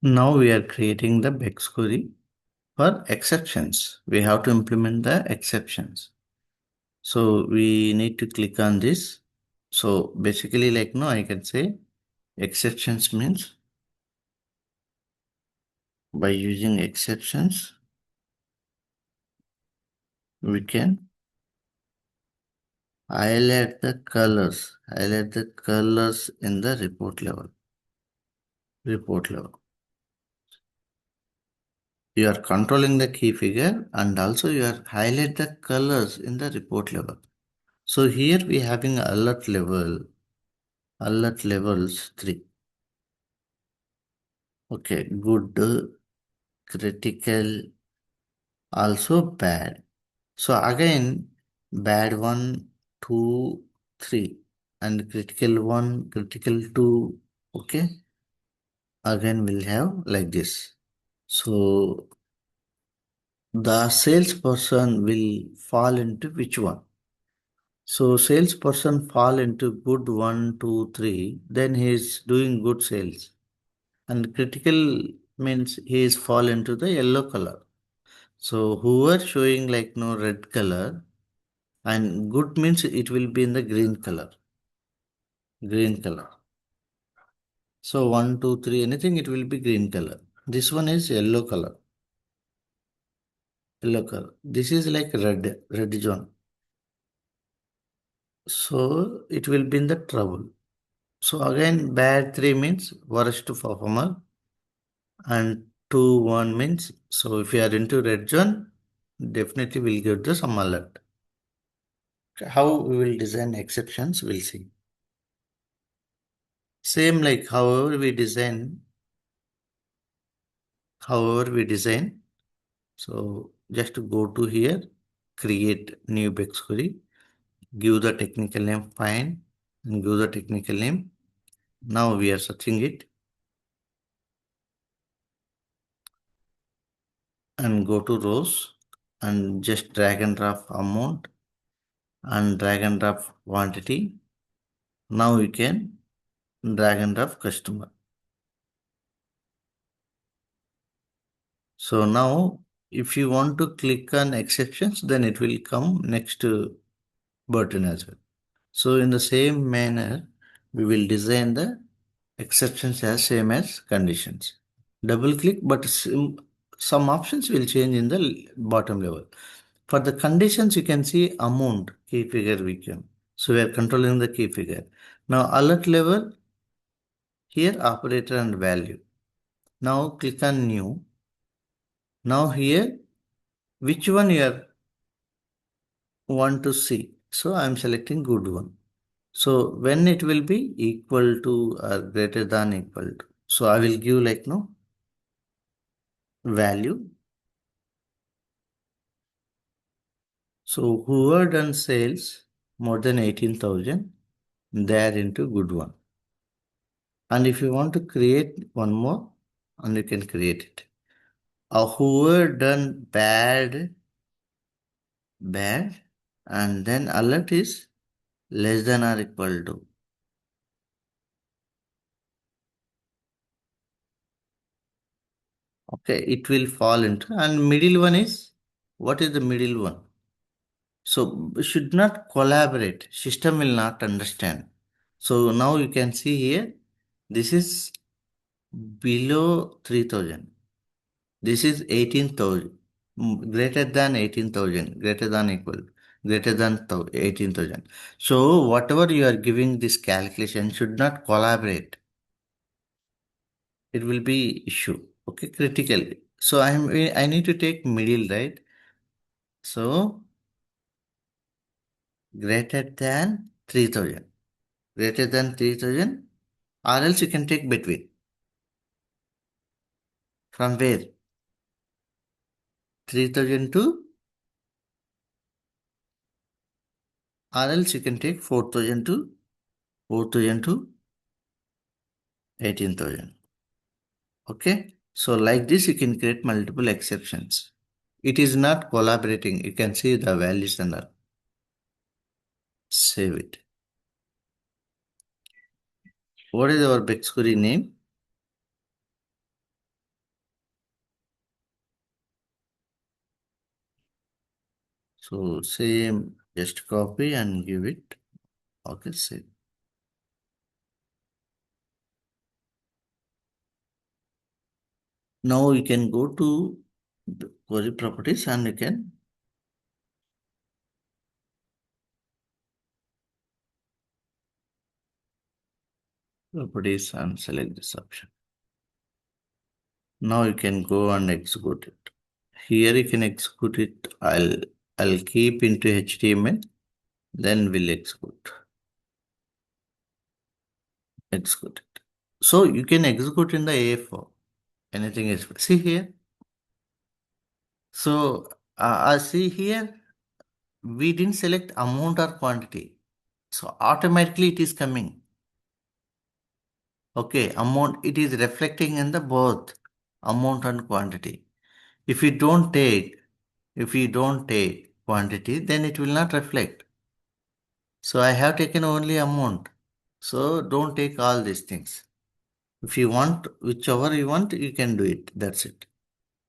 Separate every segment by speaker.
Speaker 1: Now we are creating the Bex query for exceptions. We have to implement the exceptions. So we need to click on this. So basically like no, I can say exceptions means by using exceptions, we can highlight the colors in the report level. You are controlling the key figure and also you are highlight the colors in the report level. So here we having alert levels 3. Okay, good, critical, also bad. So again, bad 1, 2, 3 and critical 1, critical 2. Okay, again we'll have like this. So the salesperson will fall into which one? So salesperson fall into good 1, 2, 3, then he is doing good sales. And critical means he is fall into the yellow color. So whoever showing like no red color and good means it will be in the green color. Green color. So 1, 2, 3, anything it will be green color. This one is yellow color. Yellow color. This is like red zone. So it will be in the trouble. So again bad 3 means worst performer and 2, 1 means so if you are into red zone, definitely will get the some alert. How we will design exceptions, we'll see. Same like however we design. So just to go to here, create new Bex query, give the technical name fine and give the technical name. Now we are searching it and go to rows and just drag and drop amount and drag and drop quantity. Now we can drag and drop customer. So now if you want to click on exceptions, then it will come next button as well. So in the same manner, we will design the exceptions as same as conditions. Double click, but some options will change in the bottom level. For the conditions, you can see amount, key figure we can. So we are controlling the key figure. Now alert level, here operator and value. Now click on new. Now here, which one you are want to see? So I am selecting good one. So when it will be equal to or greater than equal to. So I will give like no value. So whoever done sales more than 18,000, they are into good one. And if you want to create one more, and you can create it. Whoever done bad, and then alert is less than or equal to. Okay, it will fall into, and middle one is, what is the middle one? So should not collaborate. System will not understand. So now you can see here, this is below 3,000. This is 18,000. Greater than 18,000. Greater than equal. Greater than 18,000. So whatever you are giving this calculation should not collaborate. It will be issue. Okay, critical. So I need to take middle, right? So greater than 3,000. Greater than 3,000 or else you can take between. From where? 3,000 to or else you can take 4,000 to 18,000. Okay. So like this you can create multiple exceptions. It is not collaborating. You can see the values and all. Save it. What is our Bex query name? So same, just copy and give it. Okay, save. Now you can go to the query properties and you can properties and select this option. Now you can go and execute it. Here you can execute it. I'll keep into HTML, then we'll execute it. So you can execute in the AF4. Anything is see here. So see here, we didn't select amount or quantity. So automatically it is coming. Okay, amount, it is reflecting in the both amount and quantity. If you don't take, if you don't take quantity, then it will not reflect. So I have taken only amount. So don't take all these things. If you want, whichever you want, you can do it. That's it.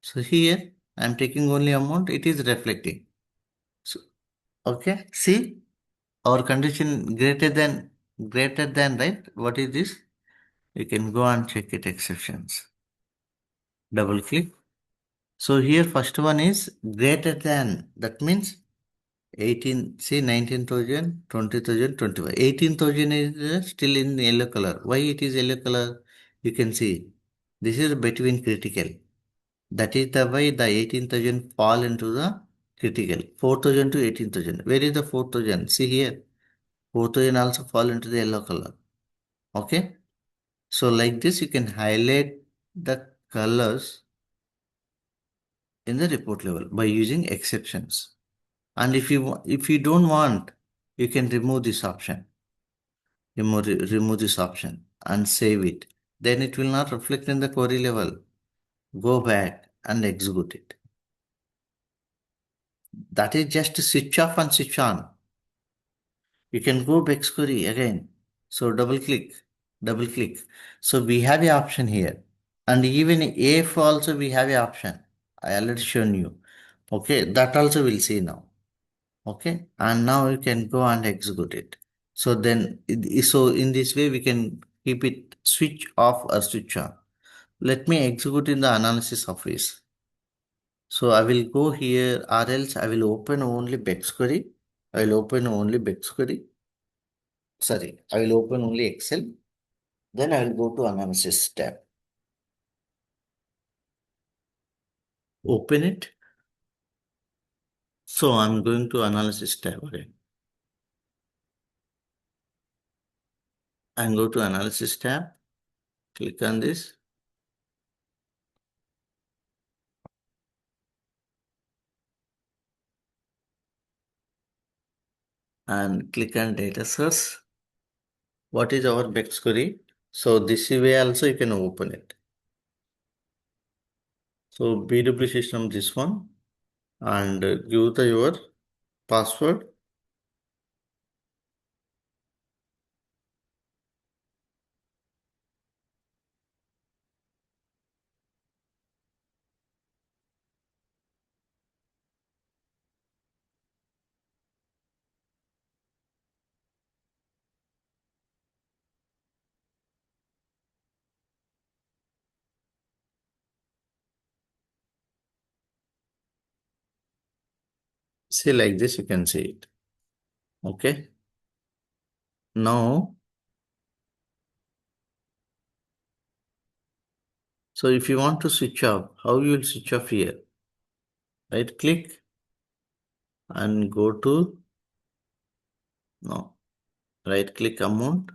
Speaker 1: So here I'm taking only amount, it is reflecting. So okay, see our condition greater than, right? What is this? You can go and check it exceptions. Double click. So here first one is greater than. That means 18, see 19,000, 20,000, 25. 18,000 is still in yellow color. Why it is yellow color? You can see. This is between critical. That is the why the 18,000 fall into the critical. 4,000 to 18,000. Where is the 4,000? See here. 4,000 also fall into the yellow color. Okay. So like this, you can highlight the colors in the report level by using exceptions. And if you don't want, you can remove this option. Remove this option and save it. Then it will not reflect in the query level. Go back and execute it. That is just switch off and switch on. You can go Bex Query again. So double click. So we have a option here. And even if also we have a option. I already shown you. Okay, that also we'll see now. Okay, and now you can go and execute it. So then, so in this way we can keep it switch off or switch on. Let me execute in the analysis office. So I will go here, or else I will open only Bex Query. I will open only Bex Query. Sorry, I will open only Excel. Then I will go to analysis tab. Open it. So I'm going to analysis tab again. And go to analysis tab. Click on this. And click on data source. What is our Bex query? So this way also you can open it. So BW system this one and give the your password. See like this you can see it. Okay. Now, so if you want to switch off, how you will switch off here? Right click and go to no. Right click amount.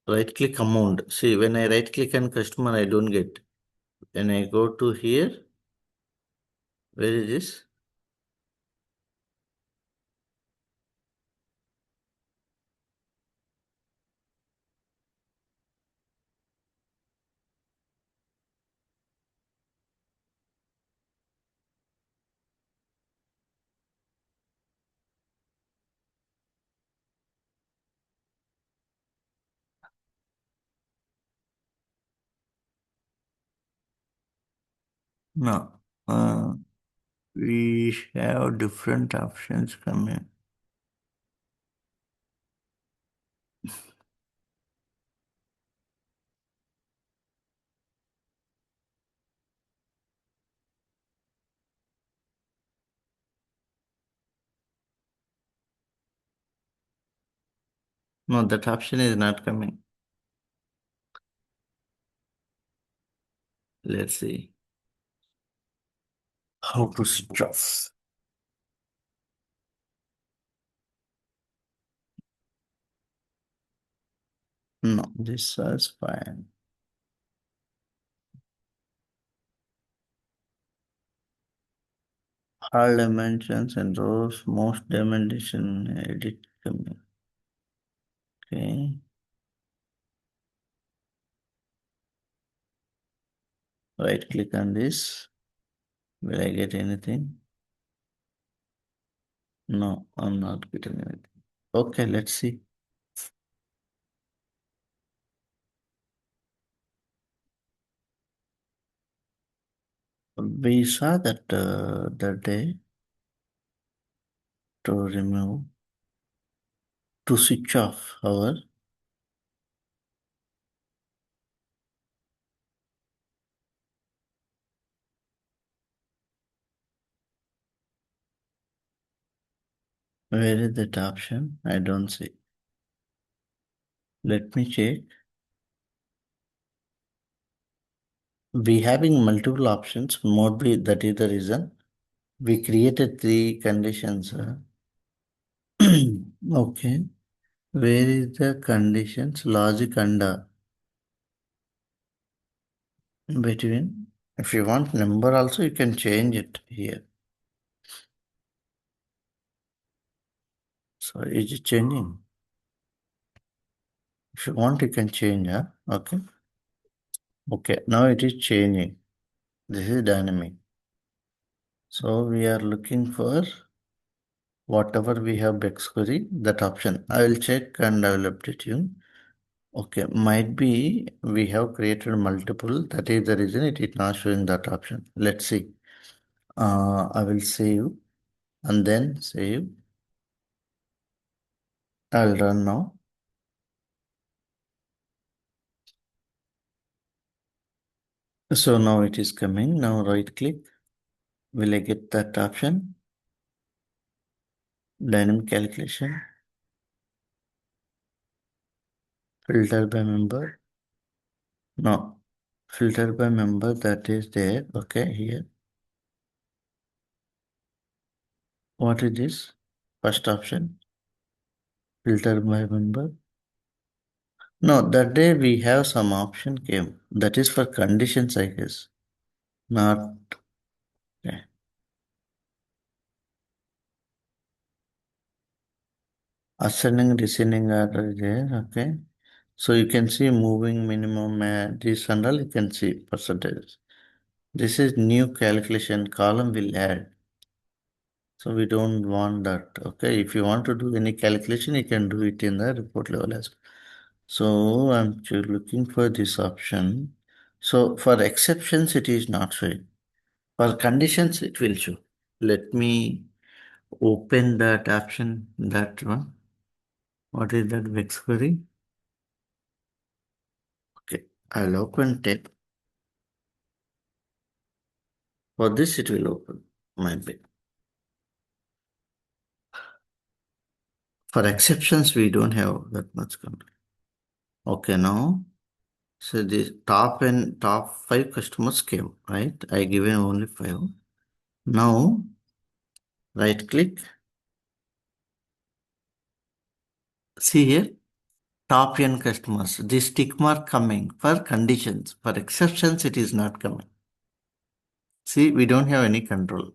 Speaker 1: Right click amount. See when I right click on customer I don't get. When I go to here, where is this? No. We have different options coming. No, that option is not coming. Let's see. How to switch off. No, this is fine. All dimensions and rows, most dimension edit coming. Okay. Right click on this. Will I get anything? No, I'm not getting anything. Okay, let's see. We saw that that day to remove, to switch off our, where is that option? I don't see. Let me check. We having multiple options, maybe that is the reason. We created three conditions. Okay. Where is the conditions? Logic under between. If you want number also, you can change it here. So is it changing? If you want, you can change. Huh? Okay. Okay. Now it is changing. This is dynamic. So we are looking for whatever we have Bex query, that option. I will check and I will update you. Okay, might be we have created multiple. That is the reason it is not showing that option. Let's see. I will save and then save. I'll run now. So now it is coming. Now right click. Will I get that option? Dynamic calculation. Filter by member. No. Filter by member, that is there. Okay, here. What is this? First option. Filter by member. No, that day we have some option came. That is for conditions, I guess. Not. Okay. Ascending, descending order is there. Okay. So you can see moving minimum, this and all you can see percentages. This is new calculation column will add. So we don't want that. Okay. If you want to do any calculation, you can do it in the report level as well. So I'm looking for this option. So for exceptions, it is not showing. For conditions, it will show. Let me open that option, that one. What is that Bex query? Okay, I'll open tab. For this, it will open. Might be. For exceptions, we don't have that much control. Okay, now, so the top five customers came, right? I given only five. Now, right click. See here, top n customers. This tick mark coming for conditions. For exceptions, it is not coming. See, we don't have any control.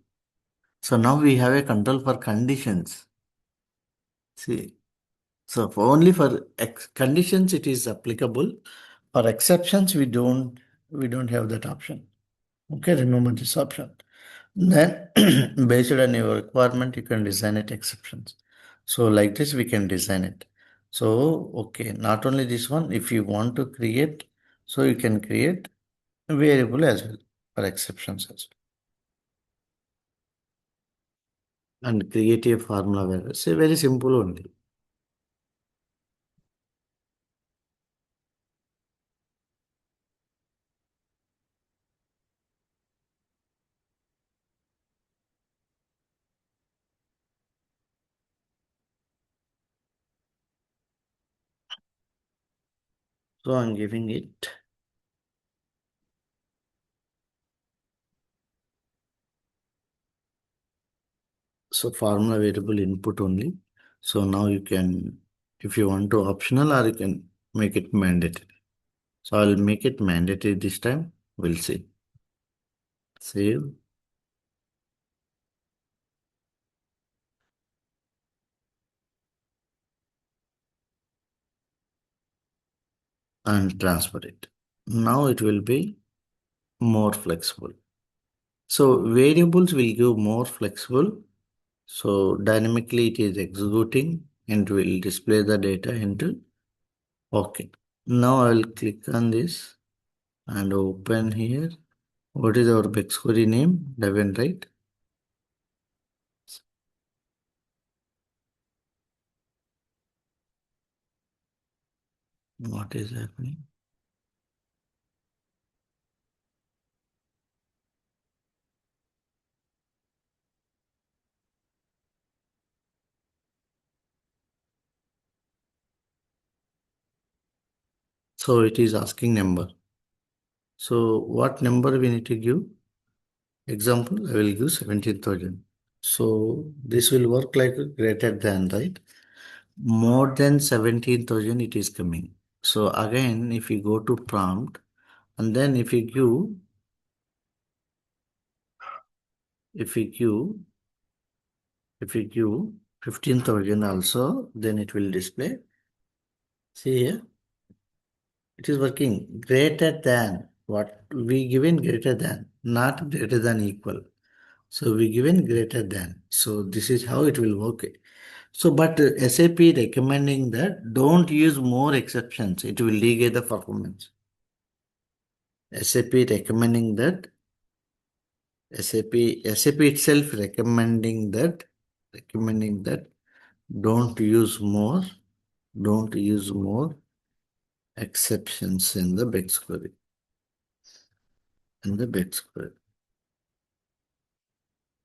Speaker 1: So now we have a control for conditions. See, so for only for conditions it is applicable. For exceptions, we don't have that option. Okay, remember this option. Then based on your requirement, you can design it exceptions. So like this, we can design it. So okay, not only this one, if you want to create, so you can create a variable as well for exceptions as well. and create a formula where it's a very simple only. So I'm giving it. So formula variable input only. So now you can, if you want to optional or you can make it mandatory. So I'll make it mandatory this time. We'll see. Save and transfer it. Now it will be more flexible. So variables will give more flexible. So dynamically it is executing and will display the data into OK. Now I will click on this and open here. What is our Bex query name? Devon, right? What is happening? So it is asking number. So what number we need to give? Example, I will give 17,000. So this will work like greater than, right? More than 17,000 it is coming. So again, if you go to prompt and then if you give, if you give 15,000 also, then it will display. See here, it is working greater than what we given greater than, not greater than equal. So we given greater than. So this is how it will work. So, but SAP recommending that don't use more exceptions. It will degrade the performance. SAP recommending that SAP itself recommending that don't use more, don't use more exceptions in the Bex query. In the Bex query,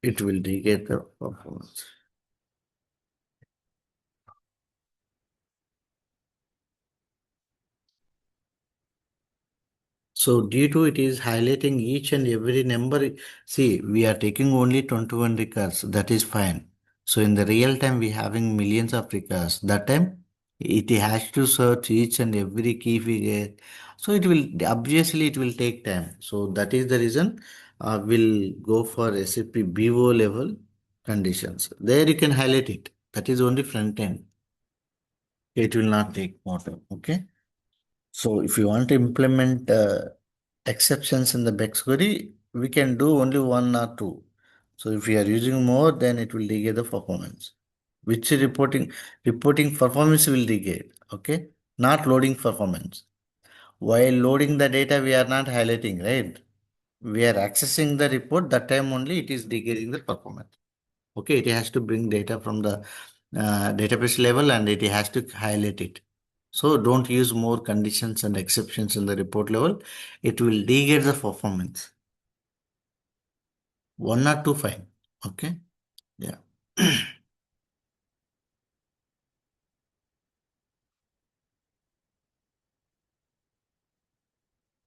Speaker 1: it will degrade the performance. So due to it is highlighting each and every number, see, we are taking only 21 records, that is fine. So in the real time, we having millions of records. That time, it has to search each and every key figure. So it will, obviously it will take time. So that is the reason we'll go for SAP BO level conditions. There you can highlight it. That is only front end. It will not take more time. Okay. So if you want to implement exceptions in the Bex query, we can do only one or two. So if we are using more, then it will degrade the performance. Which reporting performance will degrade. Okay, not loading performance. While loading the data, we are not highlighting, right? We are accessing the report. That time only it is degrading the performance. Okay, it has to bring data from the database level and it has to highlight it. So don't use more conditions and exceptions in the report level. It will degrade the performance. One or two fine. Okay. Yeah.